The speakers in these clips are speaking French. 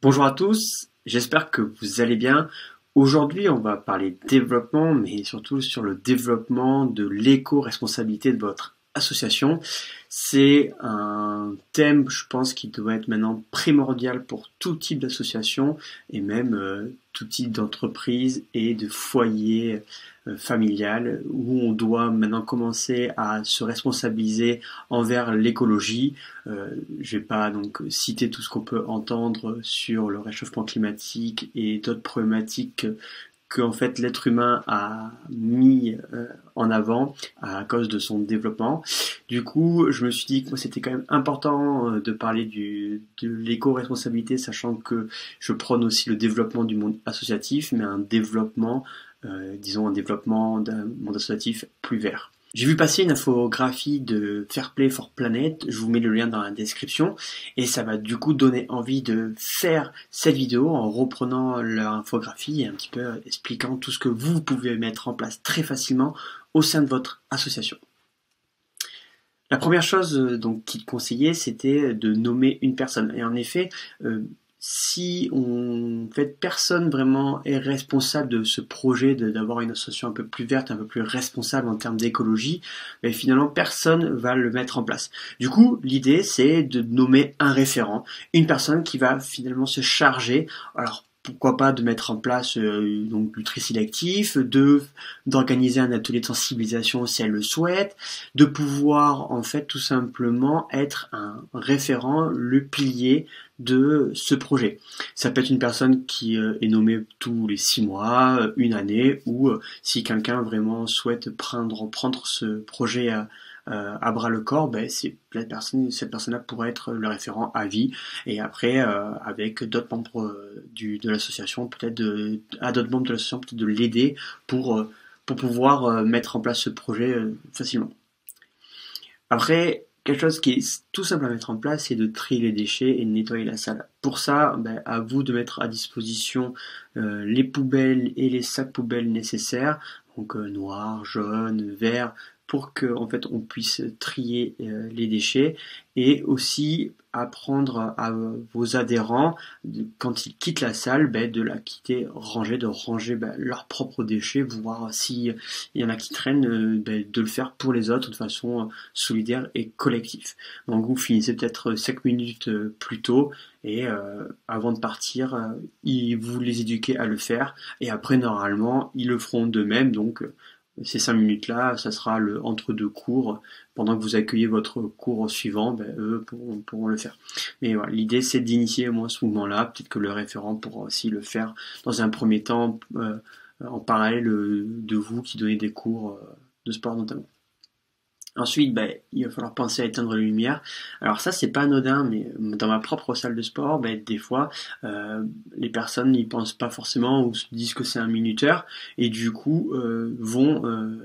Bonjour à tous, j'espère que vous allez bien. Aujourd'hui, on va parler développement, mais surtout sur le développement de l'éco-responsabilité de votre association. C'est un thème, je pense, qui doit être maintenant primordial pour tout type d'association et même tout type d'entreprise et de foyer familial où on doit maintenant commencer à se responsabiliser envers l'écologie. Je vais pas donc citer tout ce qu'on peut entendre sur le réchauffement climatique et d'autres problématiques que en fait l'être humain a mis en avant à cause de son développement. Du coup, je me suis dit que c'était quand même important de parler de l'éco-responsabilité, sachant que je prône aussi le développement du monde associatif, mais un développement, disons un développement d'un monde associatif plus vert. J'ai vu passer une infographie de Fair Play for Planet, je vous mets le lien dans la description, et ça va du coup donner envie de faire cette vidéo en reprenant leur infographie et un petit peu expliquant tout ce que vous pouvez mettre en place très facilement au sein de votre association. La première chose donc qu'il conseillait, c'était de nommer une personne. Et en effet, si en fait personne vraiment est responsable de ce projet d'avoir une association un peu plus verte, un peu plus responsable en termes d'écologie, mais finalement personne va le mettre en place. Du coup, l'idée c'est de nommer un référent, une personne qui va finalement se charger. Alors pourquoi pas de mettre en place donc du tri sélectif, d'organiser un atelier de sensibilisation si elle le souhaite, de pouvoir en fait tout simplement être un référent, le pilier de ce projet. Ça peut être une personne qui est nommée tous les 6 mois, une année, ou si quelqu'un vraiment souhaite prendre ce projet à bras le corps, cette personne-là pourrait être le référent à vie. Et après, avec d'autres membres de l'association, à d'autres membres de l'association, peut-être de l'aider pour pouvoir mettre en place ce projet facilement. Après, quelque chose qui est tout simple à mettre en place, c'est de trier les déchets et de nettoyer la salle. Pour ça, à vous de mettre à disposition les poubelles et les sacs poubelles nécessaires, donc noir, jaune, vert, pour que en fait on puisse trier les déchets et aussi apprendre à vos adhérents quand ils quittent la salle de la quitter rangée, de ranger leurs propres déchets, voir s'il y en a qui traînent, de le faire pour les autres de façon solidaire et collective. Donc vous finissez peut-être 5 minutes plus tôt et avant de partir, vous les éduquez à le faire et après normalement ils le feront d'eux-mêmes. Donc ces 5 minutes-là, ça sera le entre-deux cours. Pendant que vous accueillez votre cours suivant, eux pourront le faire. Mais voilà, l'idée c'est d'initier au moins ce mouvement-là. Peut-être que le référent pourra aussi le faire dans un premier temps en parallèle de vous qui donnez des cours de sport notamment. Ensuite, il va falloir penser à éteindre les lumières. Alors ça, c'est pas anodin, mais dans ma propre salle de sport, des fois, les personnes n'y pensent pas forcément ou se disent que c'est un minuteur et du coup vont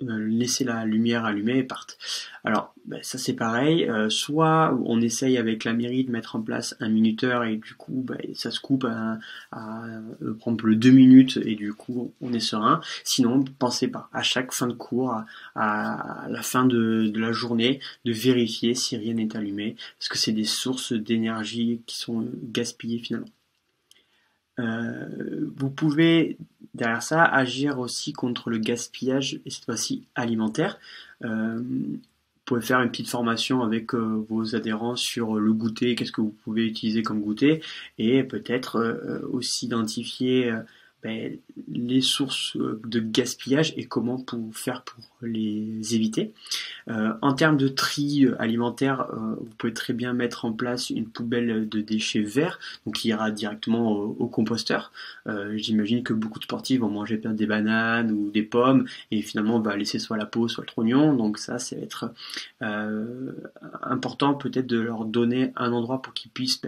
laisser la lumière allumée et partent. Alors ça c'est pareil, soit on essaye avec la mairie de mettre en place un minuteur et du coup ça se coupe à par exemple 2 minutes et du coup on est serein. Sinon pensez pas à chaque fin de cours, à la fin de la journée, de vérifier si rien n'est allumé parce que c'est des sources d'énergie qui sont gaspillées finalement. Vous pouvez derrière ça agir aussi contre le gaspillage et cette fois-ci alimentaire. Vous pouvez faire une petite formation avec vos adhérents sur le goûter, qu'est-ce que vous pouvez utiliser comme goûter et peut-être aussi identifier les sources de gaspillage et comment faire pour les éviter. En termes de tri alimentaire, vous pouvez très bien mettre en place une poubelle de déchets verts, donc qui ira directement au composteur. J'imagine que beaucoup de sportifs vont manger peut-être des bananes ou des pommes et finalement on va laisser soit la peau, soit le trognon. Donc ça va être important peut-être de leur donner un endroit pour qu'ils puissent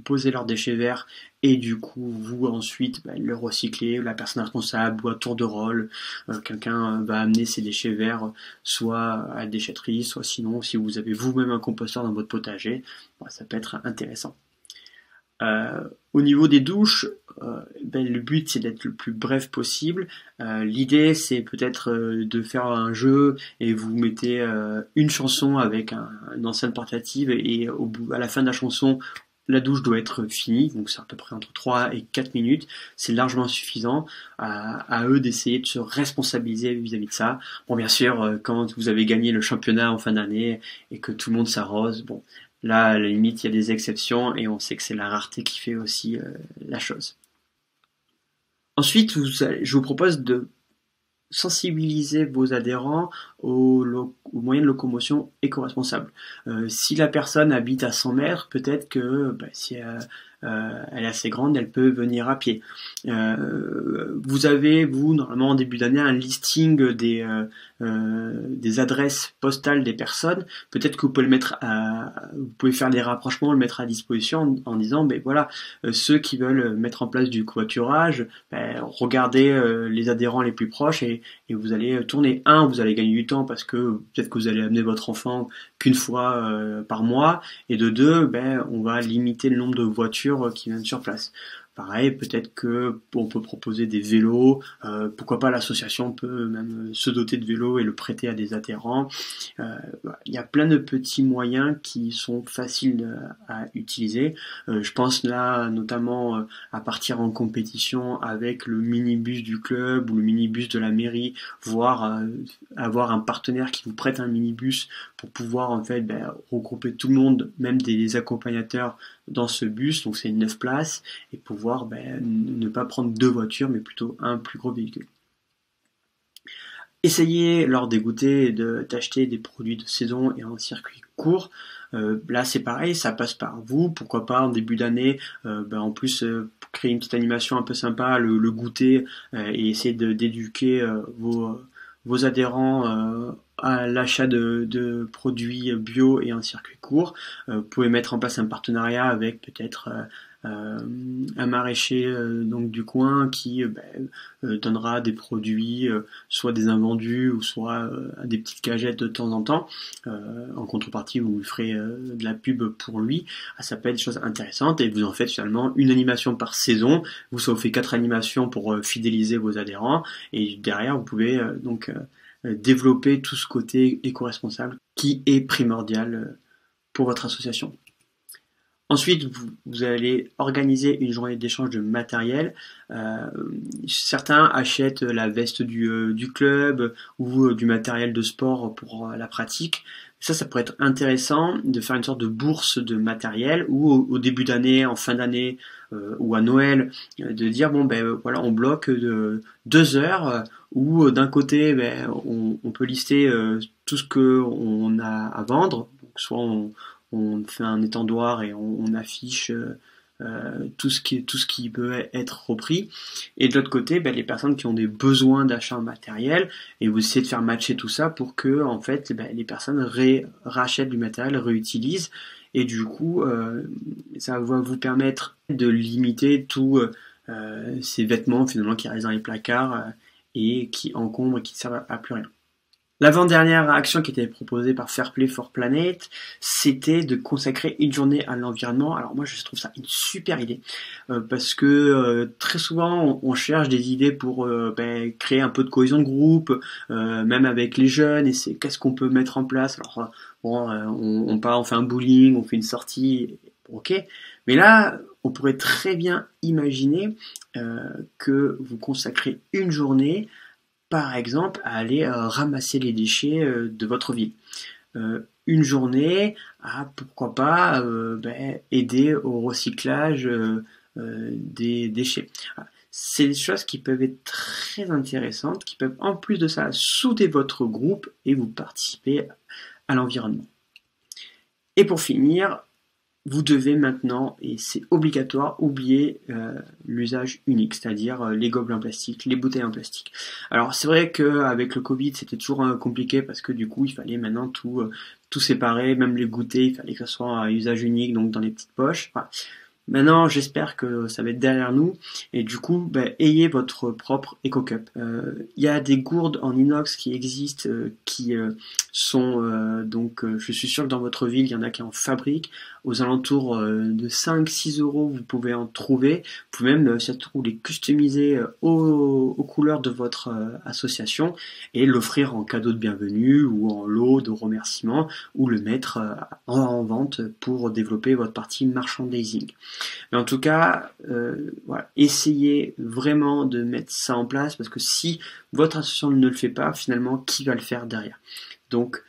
poser leurs déchets verts et du coup vous ensuite le recycler, la personne responsable ou à tour de rôle, quelqu'un va amener ses déchets verts soit à la déchetterie, soit sinon si vous avez vous-même un composteur dans votre potager, ça peut être intéressant. Au niveau des douches, le but c'est d'être le plus bref possible. L'idée c'est peut-être de faire un jeu et vous mettez une chanson avec une enceinte portative et à la fin de la chanson la douche doit être finie, donc c'est à peu près entre 3 et 4 minutes, c'est largement suffisant. À eux d'essayer de se responsabiliser vis-à-vis de ça. Bon, bien sûr, quand vous avez gagné le championnat en fin d'année et que tout le monde s'arrose, bon, là, à la limite, il y a des exceptions et on sait que c'est la rareté qui fait aussi la chose. Ensuite, je vous propose de sensibiliser vos adhérents aux moyens de locomotion éco-responsables. Si la personne habite à 100 mètres, peut-être que si elle est assez grande, elle peut venir à pied. Vous avez, normalement en début d'année, un listing des adresses postales des personnes. Peut-être que vous pouvez vous pouvez faire des rapprochements, le mettre à disposition en disant, voilà, ceux qui veulent mettre en place du covoiturage, regardez les adhérents les plus proches et vous allez tourner. Vous allez gagner du temps parce que peut-être que vous allez amener votre enfant qu'une fois par mois, et de deux, on va limiter le nombre de voitures qui viennent sur place. Pareil, peut-être que on peut proposer des vélos, pourquoi pas l'association peut même se doter de vélos et le prêter à des adhérents. Il y a plein de petits moyens qui sont faciles à utiliser. Je pense là notamment à partir en compétition avec le minibus du club ou le minibus de la mairie, voire avoir un partenaire qui vous prête un minibus pour pouvoir en fait regrouper tout le monde, même des accompagnateurs dans ce bus, donc c'est 9 places, et pouvoir ne pas prendre 2 voitures, mais plutôt un plus gros véhicule. Essayez lors des goûters d'acheter des produits de saison et en circuit court. Là c'est pareil, ça passe par vous, pourquoi pas en début d'année, en plus créer une petite animation un peu sympa, le goûter, et essayer d'éduquer vos adhérents à l'achat de produits bio et en circuit court. Vous pouvez mettre en place un partenariat avec peut-être un maraîcher donc du coin qui donnera des produits, soit des invendus ou soit des petites cagettes de temps en temps. En contrepartie, vous lui ferez de la pub pour lui. Ça peut être des choses intéressantes et vous en faites finalement une animation par saison. Ça vous fait 4 animations pour fidéliser vos adhérents et derrière vous pouvez développer tout ce côté éco-responsable qui est primordial pour votre association. Ensuite, vous allez organiser une journée d'échange de matériel. Certains achètent la veste du club ou du matériel de sport pour la pratique. Ça pourrait être intéressant de faire une sorte de bourse de matériel ou au début d'année, en fin d'année ou à Noël, de dire voilà, on bloque 2 heures où d'un côté on peut lister tout ce que on a à vendre, donc soit on fait un étendoir et on affiche tout ce qui peut être repris, et de l'autre côté les personnes qui ont des besoins d'achat en matériel, et vous essayez de faire matcher tout ça pour que en fait les personnes rachètent du matériel, réutilisent, et du coup ça va vous permettre de limiter tous ces vêtements finalement qui restent dans les placards et qui encombrent et qui ne servent à plus rien. L'avant-dernière action qui était proposée par Fairplay for Planet, c'était de consacrer une journée à l'environnement. Alors moi, je trouve ça une super idée parce que très souvent, on cherche des idées pour créer un peu de cohésion de groupe, même avec les jeunes. Et c'est qu'est-ce qu'on peut mettre en place. Alors on fait un bowling, on fait une sortie, ok. Mais là, on pourrait très bien imaginer que vous consacrez une journée, par exemple, à aller ramasser les déchets de votre ville. Une journée à, pourquoi pas, aider au recyclage des déchets. C'est des choses qui peuvent être très intéressantes, qui peuvent en plus de ça souder votre groupe et vous participer à l'environnement. Et pour finir, vous devez maintenant, et c'est obligatoire, oublier l'usage unique, c'est-à-dire les gobelets en plastique, les bouteilles en plastique. Alors c'est vrai qu'avec le Covid, c'était toujours compliqué parce que du coup, il fallait maintenant tout séparer, même les goûters, il fallait que ce soit à usage unique, donc dans les petites poches. Enfin, Maintenant, j'espère que ça va être derrière nous et du coup, ayez votre propre EcoCup. Il y a des gourdes en inox qui existent, qui sont je suis sûr que dans votre ville, il y en a qui en fabriquent. Aux alentours de 5-6 euros, vous pouvez en trouver. Vous pouvez même surtout les customiser aux couleurs de votre association et l'offrir en cadeau de bienvenue ou en lot de remerciement ou le mettre en vente pour développer votre partie merchandising. Mais en tout cas, voilà, essayez vraiment de mettre ça en place parce que si votre association ne le fait pas, finalement, qui va le faire derrière? Donc,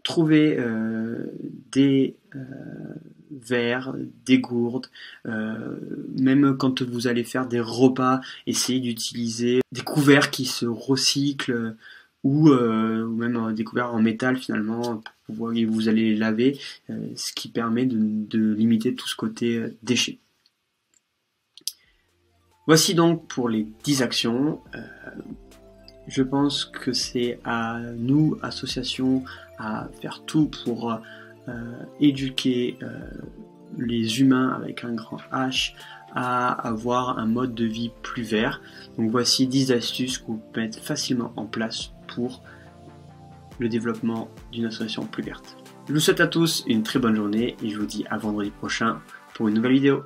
trouvez des verres, des gourdes, même quand vous allez faire des repas, essayez d'utiliser des couverts qui se recyclent ou même des couverts en métal finalement, vous allez les laver, ce qui permet de limiter tout ce côté déchets. Voici donc pour les 10 actions. Je pense que c'est à nous, associations, à faire tout pour éduquer les humains avec un grand H à avoir un mode de vie plus vert. Donc voici 10 astuces que vous pouvez mettre facilement en place pour le développement d'une association plus verte. Je vous souhaite à tous une très bonne journée et je vous dis à vendredi prochain pour une nouvelle vidéo.